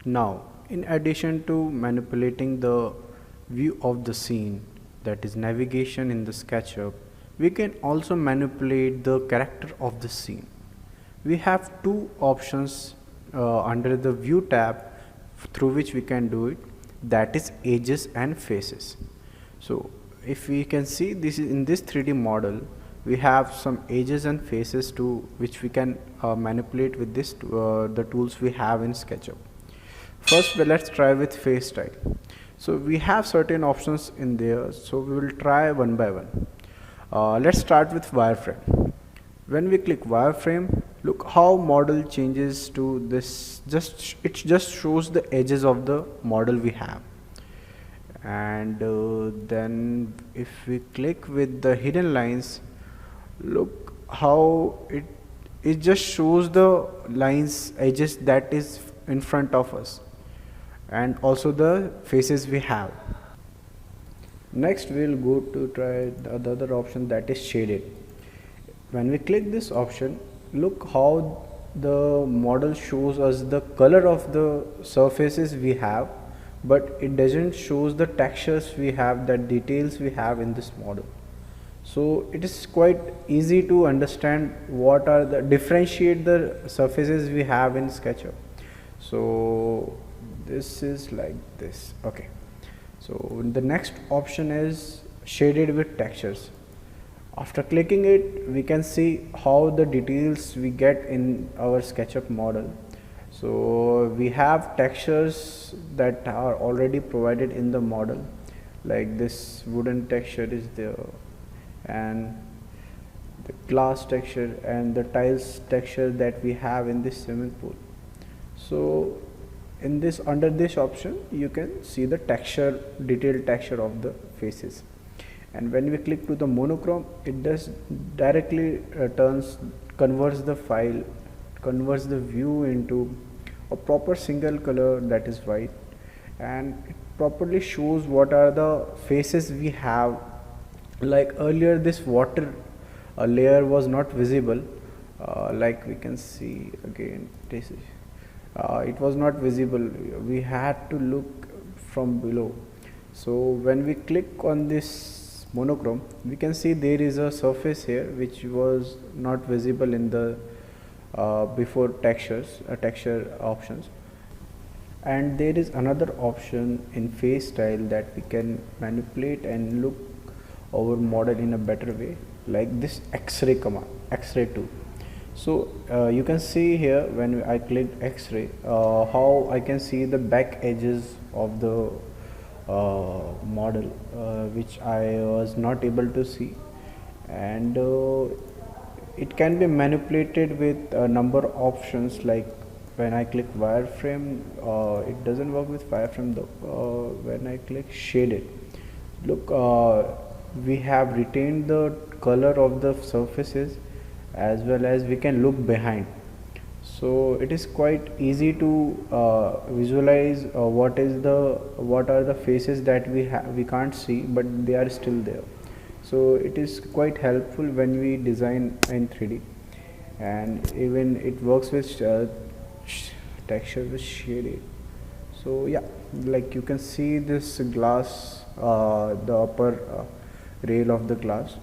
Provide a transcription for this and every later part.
Now, in addition to manipulating the view of the scene, that is navigation in the SketchUp, we can also manipulate the character of the scene. We have two options under the view tab through which we can do it, that is edges and faces. So if we can see, this is in this 3D model we have some edges and faces to which we can manipulate with this the tools we have in SketchUp. First, let's try with face style. So we have certain options in there, so we will try one by one. Let's start with wireframe. When we click wireframe, look how model changes to this. It just shows the edges of the model we have. And then if we click with the hidden lines, look how it just shows the lines, edges that is in front of us, and also the faces we have. Next we will go to try the other option, that is shaded. When we click this option, look how the model shows us the color of the surfaces we have, but it doesn't shows the textures we have, the details we have in this model. So it is quite easy to understand what are the differentiate the surfaces we have in SketchUp. So this is like this. Okay, so the next option is shaded with textures. After clicking it, we can see how the details we get in our SketchUp model. So we have textures that are already provided in the model, like this wooden texture is there, and the glass texture and the tiles texture that we have in this swimming pool. So in this, under this option, you can see the texture, detailed texture of the faces. And when we click to the monochrome, it does directly converts the file, converts the view into a proper single color, that is white, and it properly shows what are the faces we have. Like earlier, this water layer was not visible, like we can see again, this is it was not visible, we had to look from below. So when we click on this monochrome, we can see there is a surface here which was not visible in the before textures, texture options. And there is another option in face style that we can manipulate and look our model in a better way, like this X-ray command, X-ray tool. So you can see here when I click X-ray, how I can see the back edges of the model, which I was not able to see, and it can be manipulated with a number of options. Like when I click wireframe, it doesn't work with wireframe though. When I click shaded, look, we have retained the color of the surfaces, as well as we can look behind. So it is quite easy to visualize what are the faces that we can't see, but they are still there. So it is quite helpful when we design in 3D, and even it works with texture with shaded. So yeah, like you can see this glass, the upper rail of the glass,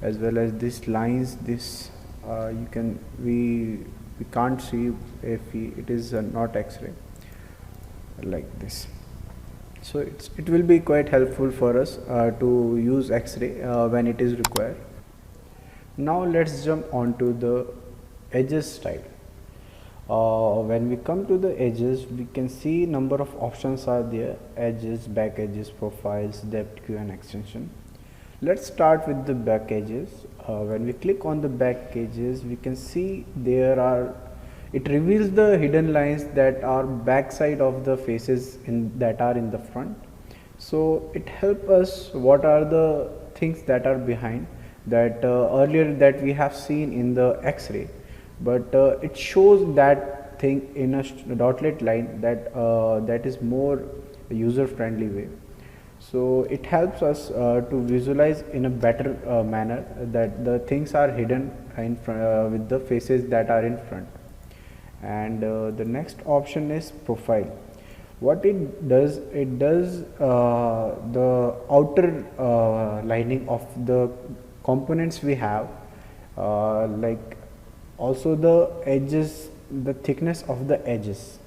as well as these lines, this you can we can't see if it is not X-ray, like this. So it will be quite helpful for us to use X-ray when it is required. Now let's jump on to the edges style. When we come to the edges, we can see number of options are there: edges, back edges, profiles, depth, Q, and extension. Let's start with the back edges. When we click on the back edges, we can see it reveals the hidden lines that are back side of the faces that are in the front. So it helps us what are the things that are behind, that earlier that we have seen in the X-ray, but it shows that thing in a dotted line that is more user friendly way. So it helps us to visualize in a better manner that the things are hidden in front, with the faces that are in front. And the next option is profile. What it does the outer lining of the components we have, like also the edges, the thickness of the edges.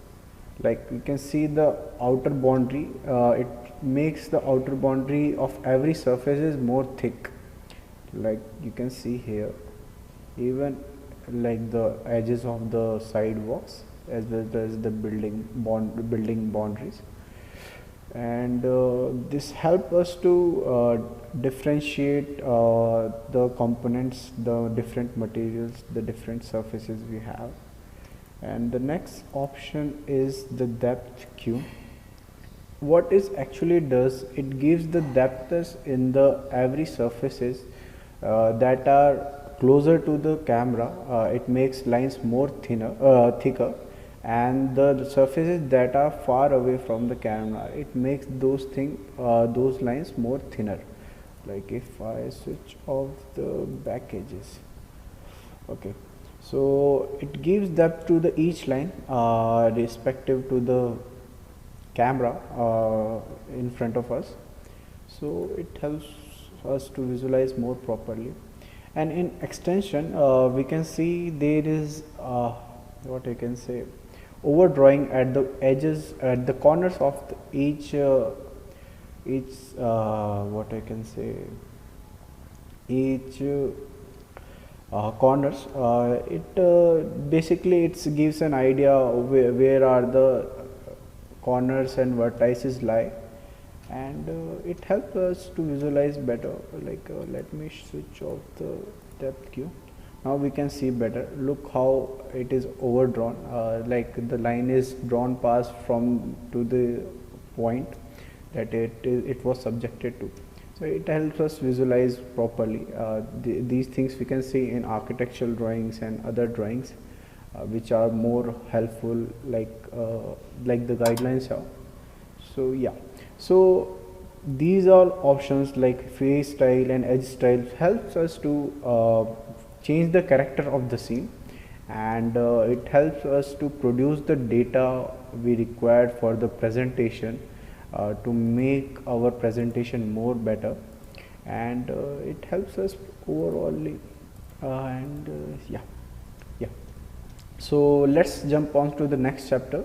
Like you can see the outer boundary, it makes the outer boundary of every surface is more thick. Like you can see here, even like the edges of the sidewalks as well as the building boundaries. And this help us to differentiate the components, the different materials, the different surfaces we have. And the next option is the depth cue. What it actually does, it gives the depths in the every surfaces that are closer to the camera. It makes lines more thicker, and the surfaces that are far away from the camera, it makes those lines more thinner. Like if I switch off the back edges, okay, so it gives depth to the each line respective to the camera in front of us, so it helps us to visualize more properly. And in extension, we can see there is what I can say, overdrawing at the edges, at the corners of each what I can say, each corners. It basically it gives an idea where are the corners and vertices lie, and it helps us to visualize better. Like let me switch off the depth cue. Now we can see better. Look how it is overdrawn, like the line is drawn past from to the point that it was subjected to. So it helps us visualize properly. These things we can see in architectural drawings and other drawings, which are more helpful, like the guidelines are. So yeah, so these are options like face style and edge style helps us to change the character of the scene, and it helps us to produce the data we required for the presentation, to make our presentation more better, and it helps us overall. And yeah, so let's jump on to the next chapter,